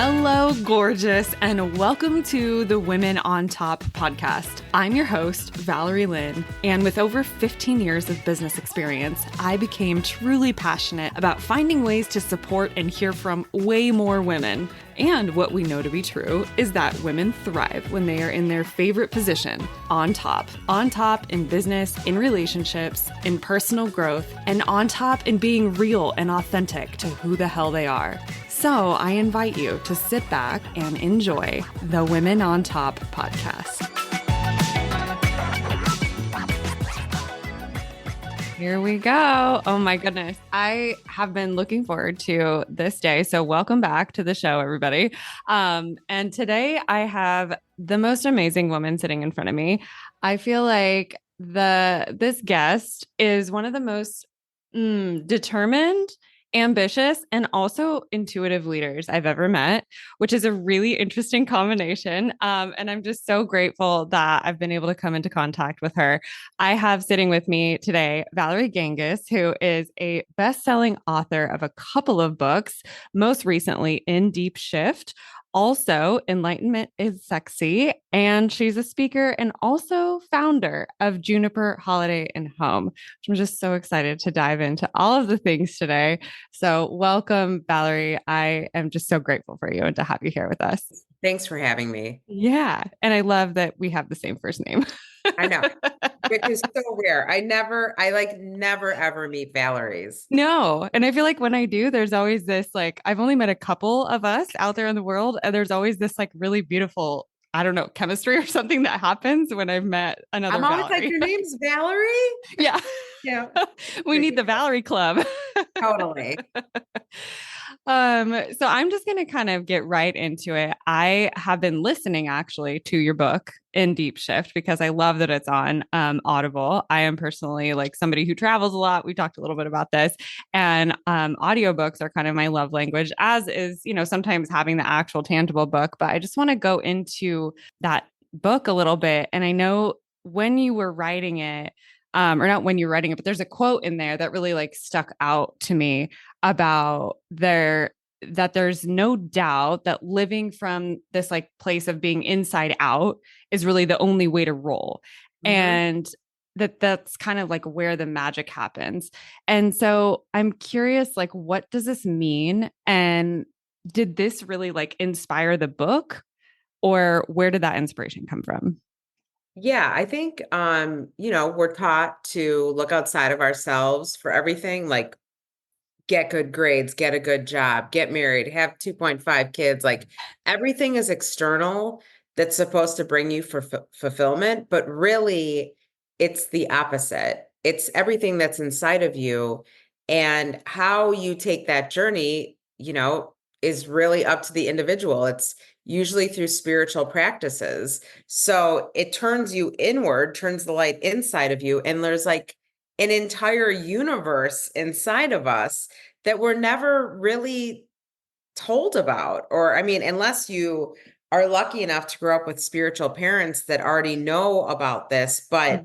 Hello, gorgeous, and welcome to the Women on Top podcast. I'm your host, Valerie Lynn, and with over 15 years of business experience, I became truly passionate about finding ways to support and hear from way more women. And what we know to be true is that women thrive when they are in their favorite position, on top in business, in relationships, in personal growth, and on top in being real and authentic to who the hell they are. So I invite you to sit back and enjoy the Women on Top podcast. Here we go. Oh my goodness. I have been looking forward to this day. So welcome back to the show, everybody. And today I have the most amazing woman sitting in front of me. I feel like this guest is one of the most determined, ambitious, and also intuitive leaders I've ever met, which is a really interesting combination. And I'm just so grateful that I've been able to come into contact with her. I have sitting with me today, Valerie Gangas, who is a best-selling author of a couple of books, most recently in Deep Shift. Also, Enlightenment is Sexy, and she's a speaker and also founder of Juniper Holiday Home, which I'm just so excited to dive into all of the things today. So welcome, Valerie. I am just so grateful for you and to have you here with us. Thanks for having me. Yeah. And I love that we have the same first name. I know, which is so rare. I never ever meet Valerie's. No. And I feel like when I do, there's always this, like, I've only met a couple of us out there in the world. And there's always this like really beautiful, I don't know, chemistry or something that happens when I've met another I'm always Valerie. like, your name's Valerie? Yeah. Yeah. We need the Valerie Club. Totally. So I'm just going to kind of get right into it. I have been listening actually to your book in Deep Shift because I love that it's on Audible. I am personally like somebody who travels a lot. We talked a little bit about this, and audiobooks are kind of my love language, as is, sometimes having the actual tangible book. But I just want to go into that book a little bit. And I know when you were writing it, or not when you're writing it, but there's a quote in there that really like stuck out to me about that there's no doubt that living from this like place of being inside out is really the only way to roll. Mm-hmm. And that's kind of like where the magic happens. And so I'm curious, like, what does this mean? And did this really like inspire the book, or where did that inspiration come from? Yeah, I think, we're taught to look outside of ourselves for everything, like get good grades, get a good job, get married, have 2.5 kids. Like everything is external that's supposed to bring you fulfillment, but really it's the opposite. It's everything that's inside of you, and how you take that journey, is really up to the individual. It's usually through spiritual practices. So it turns you inward, turns the light inside of you. And there's like an entire universe inside of us that we're never really told about. Or, I mean, unless you are lucky enough to grow up with spiritual parents that already know about this. But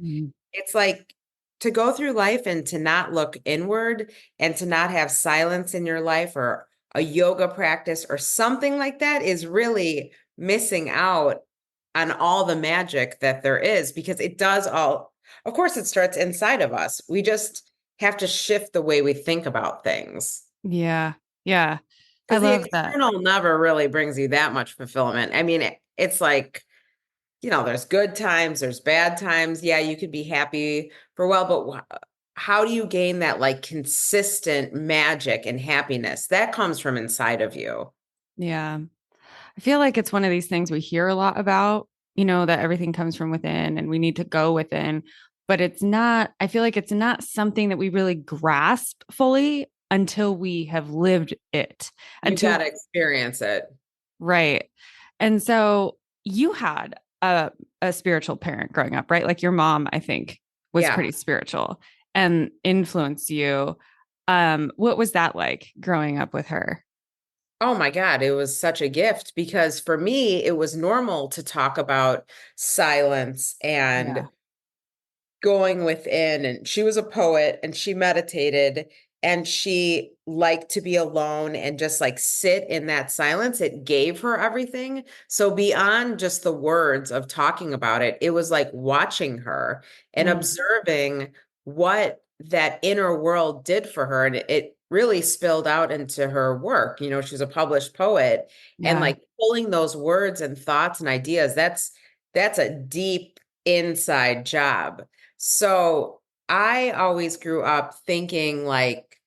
it's like to go through life and to not look inward and to not have silence in your life, or a yoga practice or something like that, is really missing out on all the magic that there is, because it does all, of course, it starts inside of us. We just have to shift the way we think about things. Yeah. Yeah. Because the external never really brings you that much fulfillment. I mean, it's like, there's good times, there's bad times. Yeah, you could be happy for a while, but how do you gain that like consistent magic and happiness that comes from inside of you? Yeah. I feel like it's one of these things we hear a lot about, that everything comes from within and we need to go within, but I feel like it's not something that we really grasp fully until we have lived it. You got to experience it. Right. And so you had a spiritual parent growing up, right? Like your mom, I think, was pretty spiritual and influenced you. What was that like growing up with her? Oh my God, it was such a gift, because for me, it was normal to talk about silence and going within. And she was a poet and she meditated. and she liked to be alone and just like sit in that silence. It gave her everything. So beyond just the words of talking about it, it was like watching her and Mm, observing what that inner world did for her. And it really spilled out into her work. You know, she was a published poet, and yeah. like pulling those words and thoughts and ideas, that's a deep inside job. So I always grew up thinking like,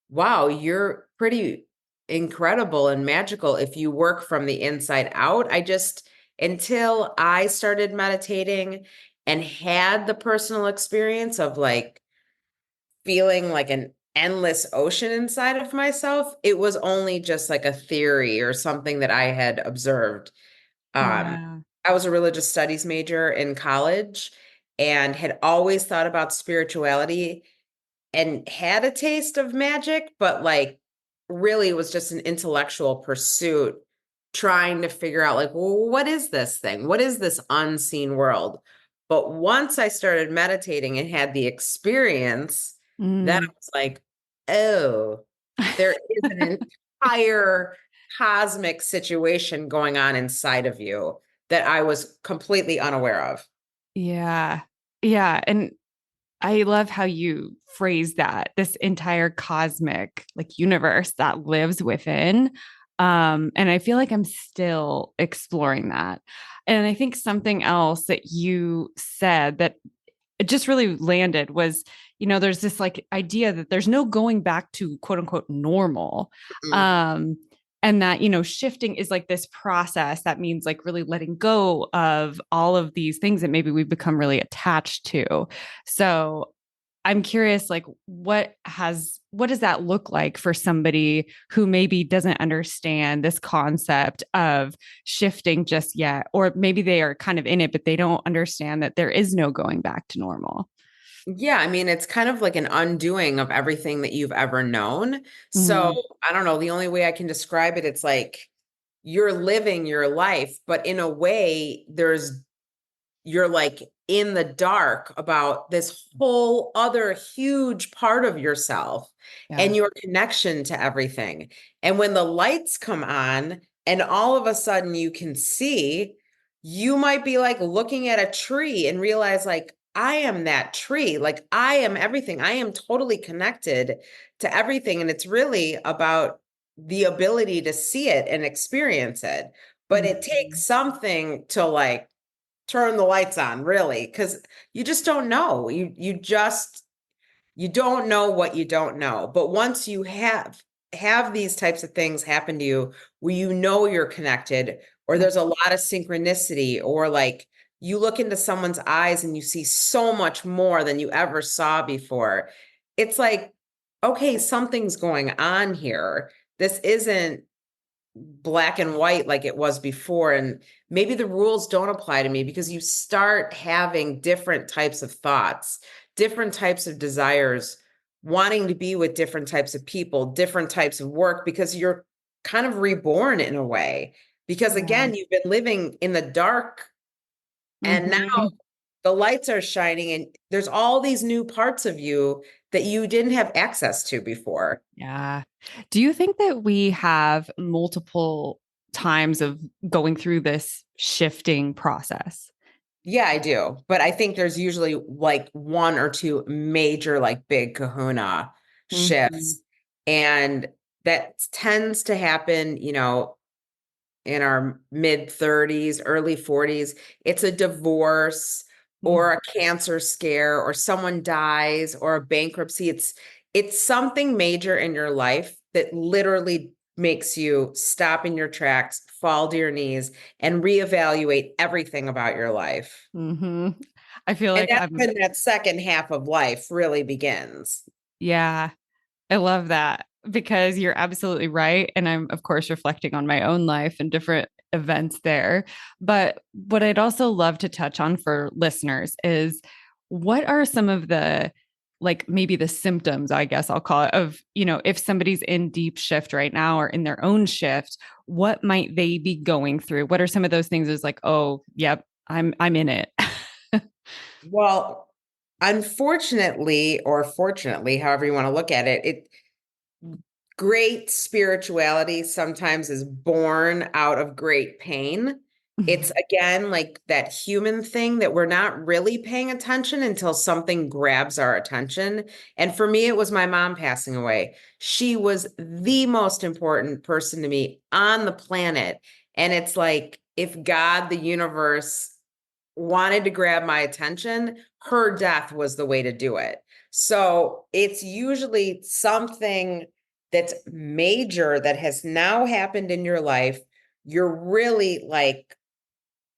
wow, you're pretty incredible and magical if you work from the inside out. Until I started meditating and had the personal experience of like feeling like an endless ocean inside of myself, it was only just like a theory or something that I had observed. Um, Yeah. I was a religious studies major in college and had always thought about spirituality and had a taste of magic, but like really it was just an intellectual pursuit trying to figure out like, well, what is this thing? What is this unseen world? But once I started meditating and had the experience, then I Mm. was like, oh, there is an entire cosmic situation going on inside of you that I was completely unaware of. Yeah. Yeah. And I love how you phrase that, this entire cosmic like universe that lives within. And I feel like I'm still exploring that. And I think something else that you said that it just really landed was, there's this like idea that there's no going back to quote unquote normal. Mm. Um, and that, shifting is like this process that means like really letting go of all of these things that maybe we've become really attached to. So I'm curious, like, what does that look like for somebody who maybe doesn't understand this concept of shifting just yet, or maybe they are kind of in it, but they don't understand that there is no going back to normal. Yeah, I mean, it's kind of like an undoing of everything that you've ever known. So, Mm, I don't know, the only way I can describe it, it's like you're living your life, but in a way, you're like in the dark about this whole other huge part of yourself yeah. and your connection to everything. And when the lights come on and all of a sudden you can see, you might be like looking at a tree and realize, like, I am that tree. Like, I am everything. I am totally connected to everything. And it's really about the ability to see it and experience it. But it Mhm. takes something to like turn the lights on, really, because you just don't know. You don't know what you don't know. But once you have these types of things happen to you where you know you're connected, or Yeah. there's a lot of synchronicity, or like you look into someone's eyes and you see so much more than you ever saw before. It's like, okay, something's going on here. This isn't black and white like it was before. And maybe the rules don't apply to me, because you start having different types of thoughts, different types of desires, wanting to be with different types of people, different types of work, because you're kind of reborn in a way. Because Yeah. again, you've been living in the dark and now Mhm. the lights are shining and there's all these new parts of you that you didn't have access to before. Yeah. Do you think that we have multiple times of going through this shifting process? Yeah, I do. But I think there's usually like one or two major, like big kahuna Mhm. shifts. And that tends to happen, in our mid 30s, early 40s. It's a divorce or a cancer scare or someone dies or a bankruptcy. It's something major in your life that literally makes you stop in your tracks, fall to your knees, and reevaluate everything about your life. Mm-hmm. I feel And like that's I'm, when that second half of life really begins. yeah, I love that because you're absolutely right. And I'm, of course, reflecting on my own life and different events there. But what I'd also love to touch on for listeners is what are some of the, like maybe the symptoms, I guess I'll call it, of, if somebody's in deep shift right now or in their own shift, what might they be going through? What are some of those things is like, oh, yep, I'm in it. Well, unfortunately, or fortunately, however you want to look at it, great spirituality sometimes is born out of great pain. It's again like that human thing that we're not really paying attention until something grabs our attention. And for me, it was my mom passing away. She was the most important person to me on the planet. And it's like if God, the universe, wanted to grab my attention, her death was the way to do it. So it's usually something that's major that has now happened in your life. You're really like,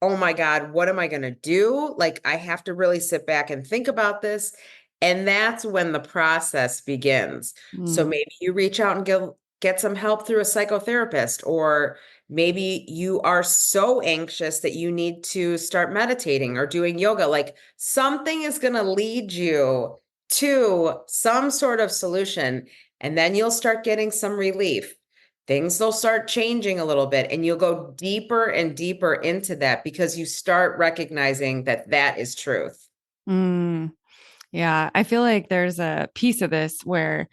oh my God, what am I going to do? Like, I have to really sit back and think about this. And that's when the process begins. So Mm. maybe you reach out and get some help through a psychotherapist, or maybe you are so anxious that you need to start meditating or doing yoga. Like, something is going to lead you to some sort of solution, and then you'll start getting some relief. Things will start changing a little bit, and you'll go deeper and deeper into that because you start recognizing that that is truth. Mm. Yeah, I feel like there's a piece of this where,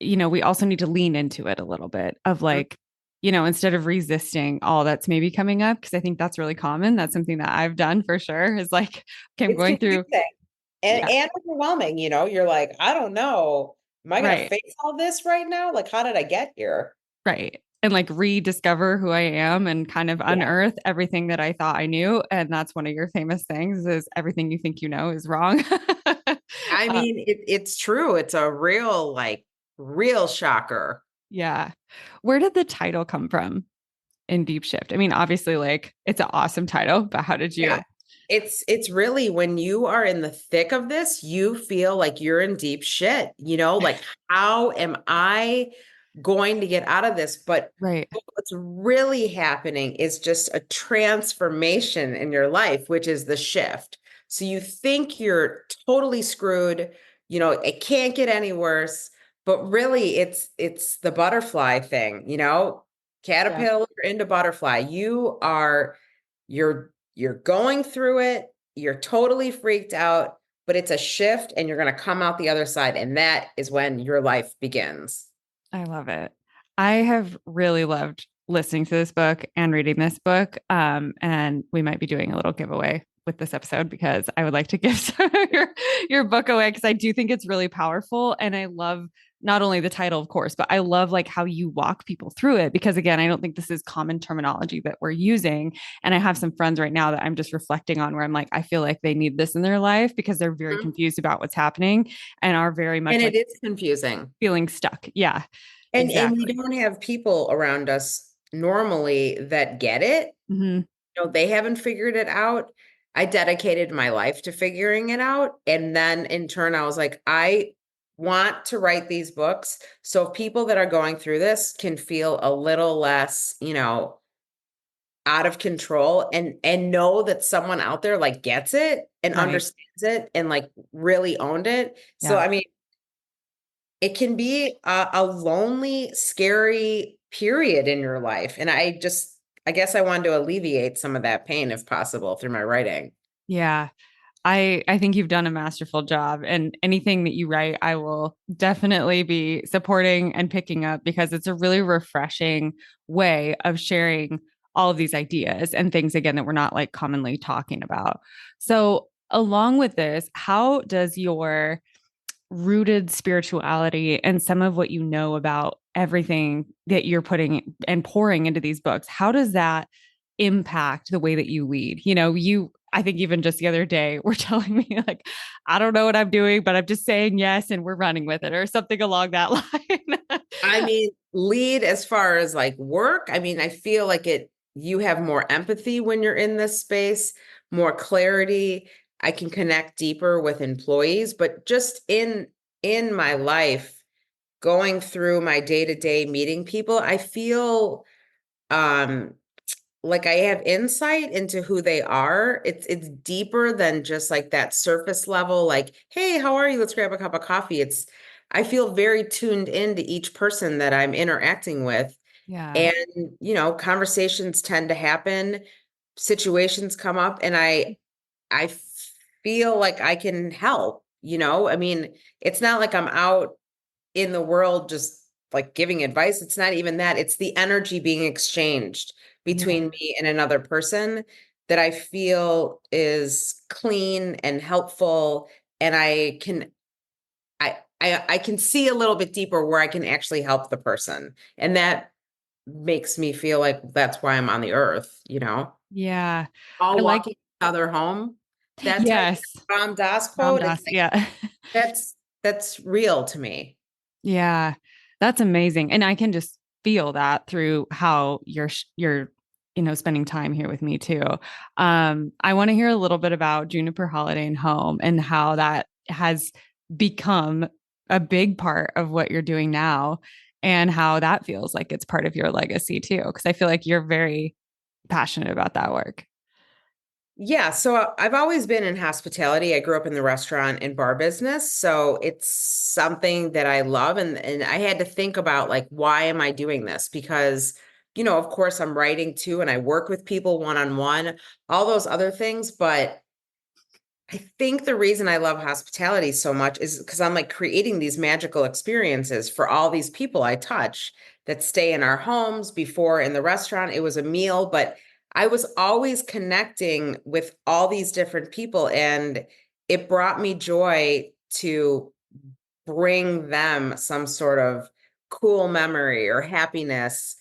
we also need to lean into it a little bit of Mhm. like, instead of resisting all that's maybe coming up, because I think that's really common. That's something that I've done for sure is like, okay, I'm It's going through, confusing yeah, and overwhelming. You're like, I don't know. Am I going to right, face all this right now? Like, how did I get here? right. And like rediscover who I am and kind of Yeah. unearth everything that I thought I knew. And that's one of your famous things is everything you think you know is wrong. I uh, mean, it's true. It's a real, like, real shocker. yeah. Where did the title come from in Deep Shift? I mean, obviously, like it's an awesome title, but how did Yeah. you? It's really when you are in the thick of this, you feel like you're in deep shit, like how am I going to get out of this? But Right, what's really happening is just a transformation in your life, which is the shift. So you think you're totally screwed, it can't get any worse, but really it's the butterfly thing, yeah, caterpillar into butterfly. You're going through it, you're totally freaked out, but it's a shift and you're going to come out the other side. And that is when your life begins. I love it. I have really loved listening to this book and reading this book. And we might be doing a little giveaway with this episode because I would like to give some of your book away because I do think it's really powerful. And I love not only the title, of course, but I love like how you walk people through it because again, I don't think this is common terminology that we're using. And I have some friends right now that I'm just reflecting on where I'm like, I feel like they need this in their life because they're very Mhm. confused about what's happening and are very much And like it is confusing. feeling stuck. Yeah, And we exactly. don't have people around us normally that get it. Hmm. They haven't figured it out. I dedicated my life to figuring it out. And then in turn, I was like, I want to write these books. So people that are going through this can feel a little less, out of control and know that someone out there like gets it and Right. understands it and like really owned it. So Yeah. I mean, it can be a lonely, scary period in your life. And I guess I wanted to alleviate some of that pain if possible through my writing. Yeah. I think you've done a masterful job and anything that you write I will definitely be supporting and picking up because it's a really refreshing way of sharing all of these ideas and things again that we're not like commonly talking about. So along with this, how does your rooted spirituality and some of what you know about everything that you're putting and pouring into these books, how does that impact the way that you lead? I think even just the other day were telling me like, I don't know what I'm doing, but I'm just saying yes and we're running with it or something along that line. I mean, lead as far as like work, I mean, I feel like you have more empathy when you're in this space, more clarity. I can connect deeper with employees, but just in my life, going through my day-to-day meeting people, I feel um like I have insight into who they are. It's deeper than just like that surface level, like, hey, how are you? Let's grab a cup of coffee. I feel very tuned into each person that I'm interacting with. Yeah. And, conversations tend to happen, situations come up, and I feel like I can help, I mean, it's not like I'm out in the world just like giving advice. It's not even that. It's the energy being exchanged Yeah. between me and another person that I feel is clean and helpful. And I can see a little bit deeper where I can actually help the person. And that makes me feel like that's why I'm on the earth, Yeah. I all like, walking each other home. That type yes. of Ram Dass Ram quote, it's Dass. like Yeah. that's real to me. Yeah, that's amazing. And I can just feel that through how you're spending time here with me too. I want to hear a little bit about Juniper Holiday and Home and how that has become a big part of what you're doing now and how that feels like it's part of your legacy too. Because I feel like you're very passionate about that work. Yeah, so I've always been in hospitality. I grew up in the restaurant and bar business, so it's something that I love and I had to think about like why am I doing this? Because of course I'm writing too and I work with people one-on-one, all those other things, but I think the reason I love hospitality so much is because I'm like creating these magical experiences for all these people I touch that stay in our homes. Before in the restaurant, it was a meal, but I was always connecting with all these different people, and it brought me joy to bring them some sort of cool memory or happiness,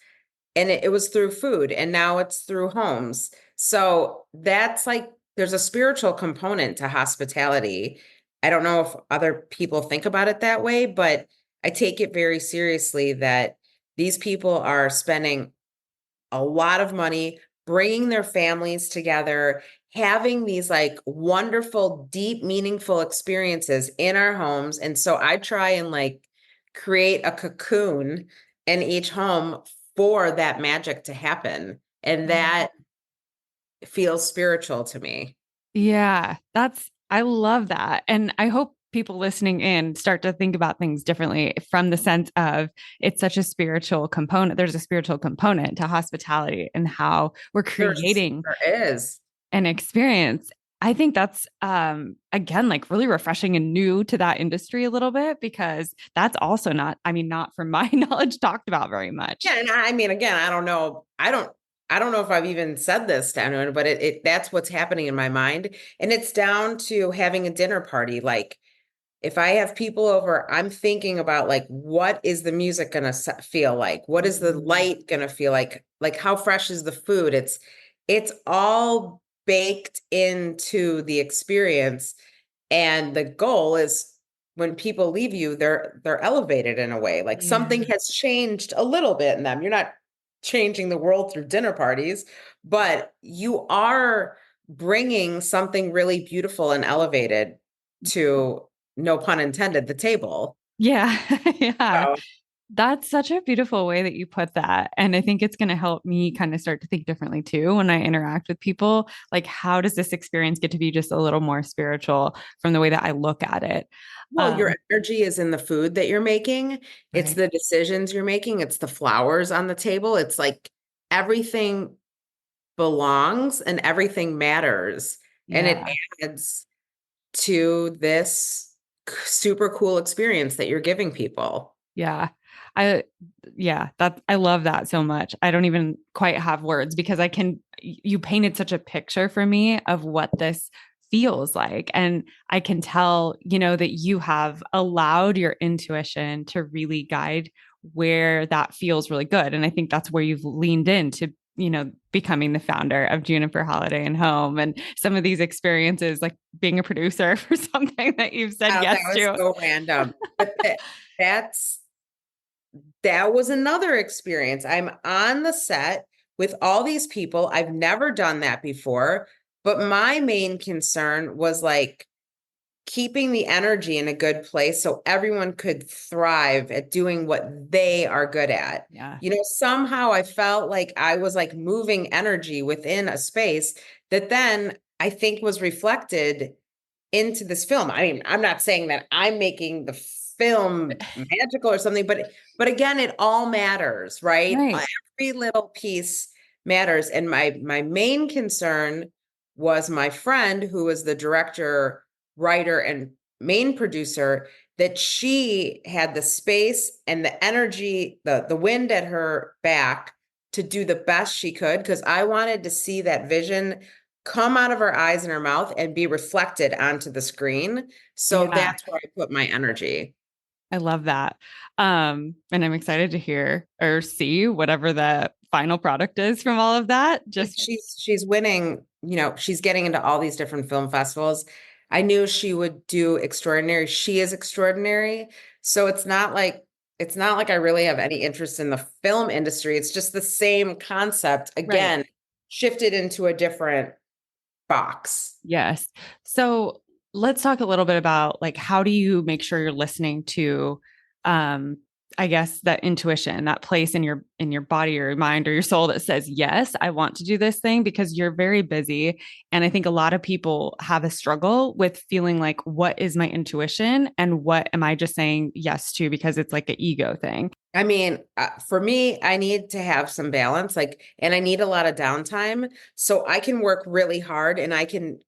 and it was through food, and now it's through homes. So that's like there's a spiritual component to hospitality. I don't know if other people think about it that way, but I take it very seriously that these people are spending a lot of money bringing their families together, having these like wonderful, deep, meaningful experiences in our homes. And so I try and like create a cocoon in each home for that magic to happen. And that feels spiritual to me. Yeah, I love that. And I hope people listening in start to think about things differently from the sense of it's such a spiritual component. There's a spiritual component to hospitality and how we're creating There is. an experience. I think that's again like really refreshing and new to that industry a little bit because that's also not, I mean, not from my knowledge talked about very much. Yeah, and I mean, again, I don't know. I don't know if I've even said this to anyone, but it that's what's happening in my mind. And it's down to having a dinner party. Like if I have people over, I'm thinking about like what is the music gonna feel like? What is the light gonna feel like? Like how fresh is the food? It's all baked into the experience. And the goal is when people leave you, they're elevated in a way. Like something Yeah. has changed a little bit in them. You're not changing the world through dinner parties, but you are bringing something really beautiful and elevated to, no pun intended, the table. Yeah. Yeah. So, That's such a beautiful way that you put that. And I think it's going to help me kind of start to think differently too when I interact with people. Like, how does this experience get to be just a little more spiritual from the way that I look at it? well, your energy is in the food that you're making. It's Right. the decisions you're making. It's the flowers on the table. It's like everything belongs and everything matters. And it Yeah. adds to this super cool experience that you're giving people. Yeah. I yeah, that I love that so much. I don't even quite have words because you painted such a picture for me of what this feels like. And I can tell, that you have allowed your intuition to really guide where that feels really good. And I think that's where you've leaned into, becoming the founder of Juniper Holiday and Home and some of these experiences, like being a producer for something that you've said Oh, that yes was to. so random. But that's that was another experience. I'm on the set with all these people. I've never done that before, but my main concern was like keeping the energy in a good place so everyone could thrive at doing what they are good at. Yeah. Somehow I felt like I was like moving energy within a space that then I think was reflected into this film. I mean, I'm not saying that I'm making the film magical or something, but again, it all matters, right? Right. Every little piece matters. And my main concern was my friend who was the director, writer, and main producer that she had the space and the energy, the wind at her back to do the best she could, because I wanted to see that vision come out of her eyes and her mouth and be reflected onto the screen. So Yeah. that's where I put my energy. I love that. And I'm excited to hear or see whatever the final product is from all of that. Just She's winning, she's getting into all these different film festivals. I knew she would do extraordinary. She is extraordinary. So it's not like I really have any interest in the film industry. It's just the same concept right. again, shifted into a different box. Yes. So let's talk a little bit about like how do you make sure you're listening to um I guess that intuition, that place in your body or your mind or your soul that says, yes, I want to do this thing because you're very busy. And I think a lot of people have a struggle with feeling like, what is my intuition? And what am I just saying yes to because it's like an ego thing? I mean, for me, I need to have some balance, and I need a lot of downtime so I can work really hard and I can,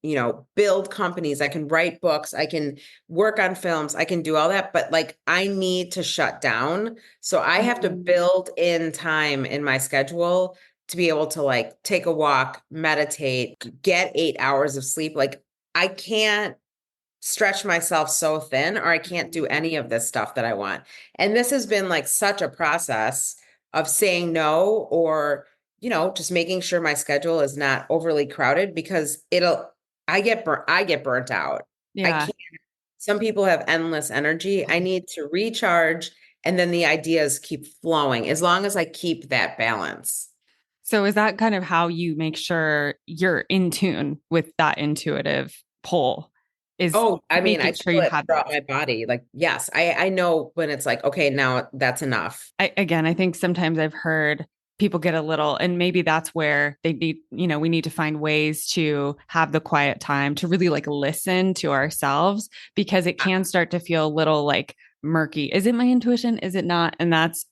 build companies, I can write books, I can work on films, I can do all that, but like I need to shut down. So I have to Mm. build in time in my schedule to be able to like take a walk, meditate, get 8 hours of sleep. Like I can't stretch myself so thin or I can't do any of this stuff that I want. And this has been like such a process of saying no or, just making sure my schedule is not overly crowded because I get burnt out. I Yeah. can't, some people have endless energy. I need to recharge and then the ideas keep flowing as long as I keep that balance. So is that kind of how you make sure you're in tune with that intuitive pull? Is Oh, I mean, I making sure feel you it have that. throughout my body. Like, yes, I know when it's like, okay, now that's enough. Again, I think sometimes I've heard people get a little, and maybe that's where they need, we need to find ways to have the quiet time to really like listen to ourselves because it can start to feel a little like murky. Is it my intuition? Is it not? And that's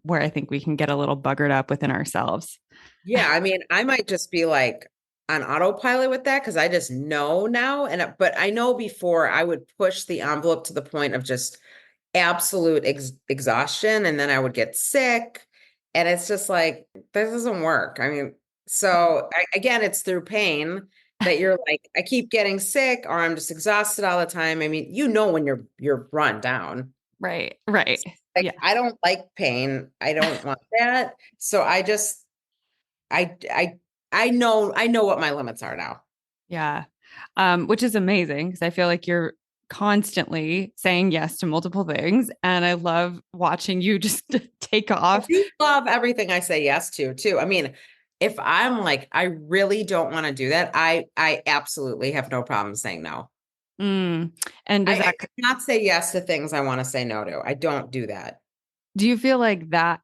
where I think we can get a little buggered up within ourselves. Yeah, I mean, I might just be like on autopilot with that because I just know now. But I know before I would push the envelope to the point of just absolute exhaustion, and then I would get sick. And it's just like, this doesn't work. I mean, so again, it's through pain that you're like, I keep getting sick or I'm just exhausted all the time. I mean, when you're run down. Right, right. Like, Yeah. I don't like pain. I don't want that. So I I I know what my limits are now. Yeah. Which is amazing because I feel like you're constantly saying yes to multiple things. And I love watching you just take I off. do love everything I say yes to too. I mean, if I'm like, I really don't want to do that, I absolutely have no problem saying no. Mm. And does I that, cannot say yes to things I want to say no to. I don't do that. do you feel like that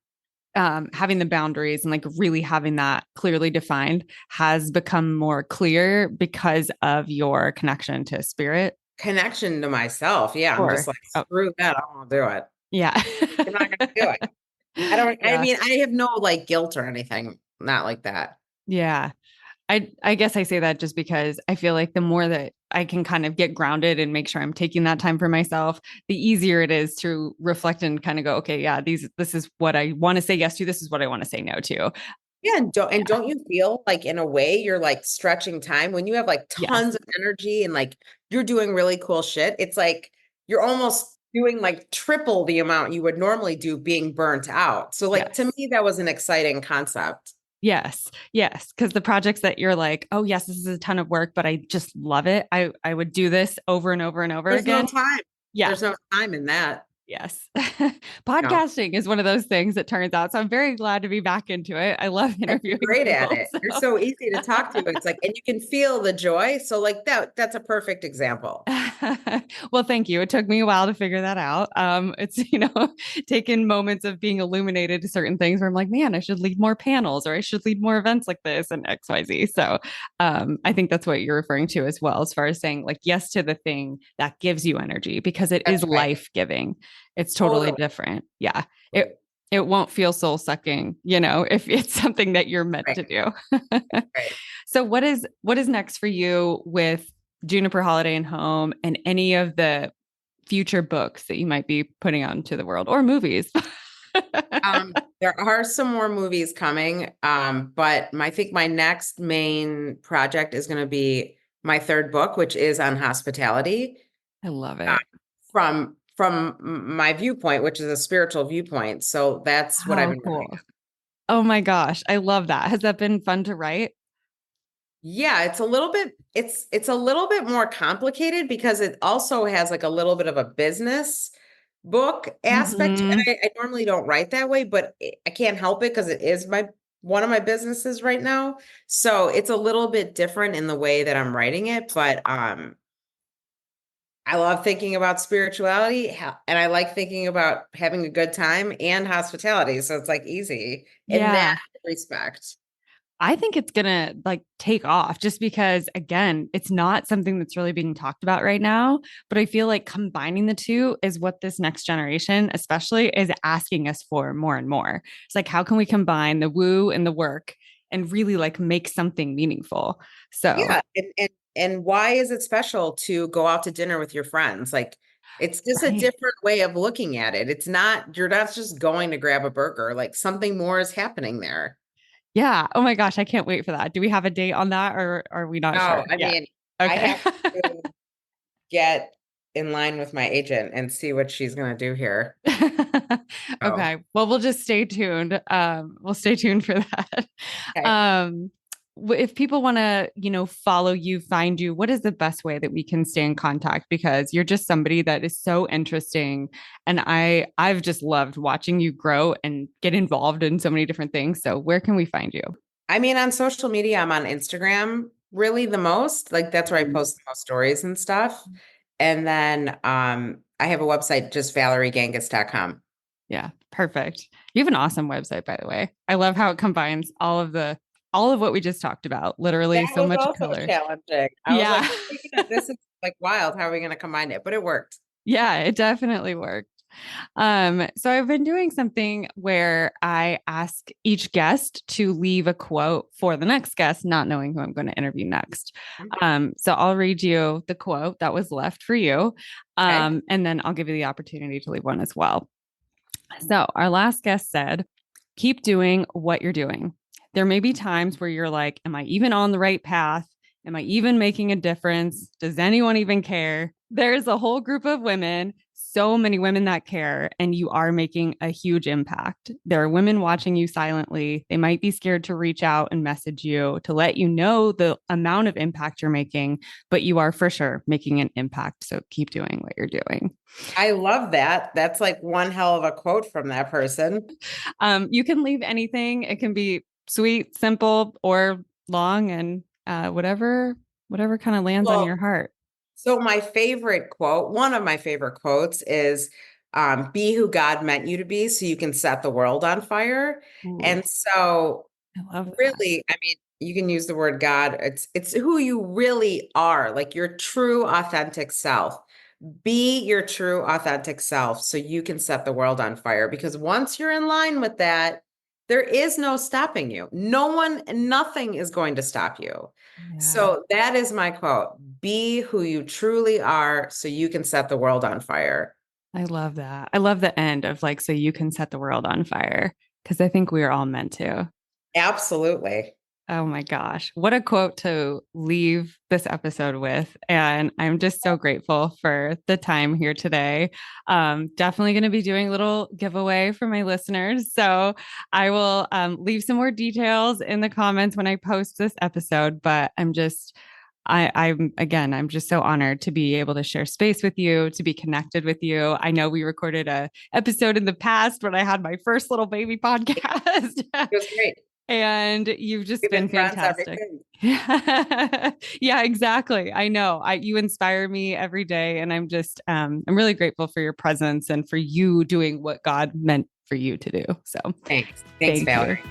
having the boundaries and like really having that clearly defined has become more clear because of your connection to spirit? Connection to myself. Yeah, I'm just Or, like, oh, screw that. I don't want to do it. yeah. I'm not gonna do it. I Yeah. mean, I have no like guilt or anything. Not like that. Yeah. I guess I say that just because I feel like the more that I can kind of get grounded and make sure I'm taking that time for myself, the easier it is to reflect and kind of go, okay, yeah, this is what I want to say yes to. This is what I want to say no to. Yeah, and Yeah. don't you feel like in a way you're like stretching time when you have like Yes. tons of energy and like you're doing really cool shit? It's like you're almost doing like triple the amount you would normally do being burnt out. So like to Yes. me that was an exciting concept. Yes. Yes. Because the projects that you're like, oh yes, this is a ton of work, but I just love it. I would do this over and over and over There's no again. time. Yeah. There's no time in that. Yes. No. Podcasting is one of those things that turns out. So I'm very glad to be back into it. I love And you're interviewing great at people. it. You're So so easy to talk to. It's like, and you can feel the joy. So like that's a perfect example. well, thank you. It took me a while to figure that out. It's, taken moments of being illuminated to certain things where I'm like, man, I should lead more panels or I should lead more events like this and XYZ. So I think that's what you're referring to as well, as far as saying like yes to the thing that gives you energy because it is That's right. life giving. It's totally Totally. different. Yeah. It won't feel soul sucking, if it's something that you're meant Right. to do. Right. So what is next for you with Juniper Holiday and Home and any of the future books that you might be putting out into the world or movies? There are some more movies coming, but I think my next main project is going to be my third book, which is on hospitality, I love uh, it. from my viewpoint, which is a spiritual viewpoint. So that's what I've How been writing. cool. Oh my gosh. I love that. Has that been fun to write? Yeah, it's a little bit more complicated because it also has like a little bit of a business book aspect to Hmm. it. I normally don't write that way, but I can't help it because it is my one of my businesses right now. So it's a little bit different in the way that I'm writing it, but I love thinking about spirituality and I like thinking about having a good time and hospitality. So it's like easy in that Yeah. respect. I think it's gonna like take off just because again, it's not something that's really being talked about right now. But I feel like combining the two is what this next generation, especially, is asking us for more and more. It's like, how can we combine the woo and the work and really like make something meaningful? So Yeah, and why is it special to go out to dinner with your friends? Like it's just a right. different way of looking at it. It's not you're not just going to grab a burger. Like something more is happening there. Yeah. Oh my gosh, I can't wait for that. Do we have a date on that or are we not No, sure I yet? mean, I Okay. have to get in line with my agent and see what she's going to do here. Oh, Okay. Well, we'll just stay tuned. We'll stay tuned for that. okay. Um, if people want to, follow you, find you, what is the best way that we can stay in contact? Because you're just somebody that is so interesting, and I've just loved watching you grow and get involved in so many different things. So, where can we find you? I mean, on social media, I'm on Instagram really the most. Like that's where I post the most stories and stuff. And then I have a website, just valeriegangas.com. Yeah, perfect. You have an awesome website, by the way. I love how it combines all of what we just talked about. Literally, That so was much also color. challenging. I was like, Yeah. oh my God, this is like wild. How are we going to combine it? But it worked. Yeah, it definitely worked. So I've been doing something where I ask each guest to leave a quote for the next guest, not knowing who I'm going to interview next. So I'll read you the quote that was left for you. Okay. And then I'll give you the opportunity to leave one as well. So our last guest said, keep doing what you're doing. There may be times where you're like, am I even on the right path? Am I even making a difference? Does anyone even care? There's a whole group of women, so many women that care, and you are making a huge impact. There are women watching you silently. They might be scared to reach out and message you to let you know the amount of impact you're making, but you are for sure making an impact. So keep doing what you're doing. I love that. That's like one hell of a quote from that person. You can leave anything. It can be sweet, simple, or long, and whatever kind of lands on Well, your heart. so my favorite quote, one of my favorite quotes is be who God meant you to be so you can set the world on fire. Ooh, And so I love that. really, I mean, you can use the word God. It's who you really are, like your true authentic self. Be your true authentic self so you can set the world on fire because once you're in line with that, there is no stopping you. No one, nothing is going to stop you. Yeah, So that is my quote. Be who you truly are so you can set the world on fire. I love that. I love the end of like, so you can set the world on fire because I think we are all meant to. Absolutely. Oh my gosh. What a quote to leave this episode with. And I'm just so grateful for the time here today. Definitely going to be doing a little giveaway for my listeners. So I will leave some more details in the comments when I post this episode. But I'm just so honored to be able to share space with you, to be connected with you. I know we recorded a episode in the past when I had my first little baby podcast. It was great. And you've just We've been been friends ever fantastic. since. Yeah, exactly. I know. You inspire me every day, and I'm really grateful for your presence and for you doing what God meant for you to do. So, Thanks. Thanks, thank you. Valerie.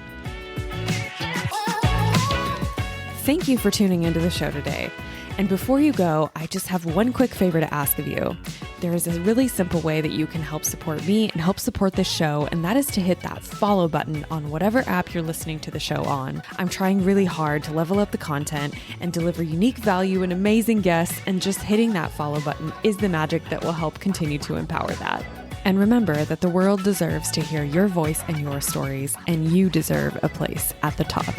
Thank you for tuning into the show today. And before you go, I just have one quick favor to ask of you. there is a really simple way that you can help support me and help support this show, and that is to hit that follow button on whatever app you're listening to the show on. I'm trying really hard to level up the content and deliver unique value and amazing guests, and just hitting that follow button is the magic that will help continue to empower that. And remember that the world deserves to hear your voice and your stories, and you deserve a place at the top.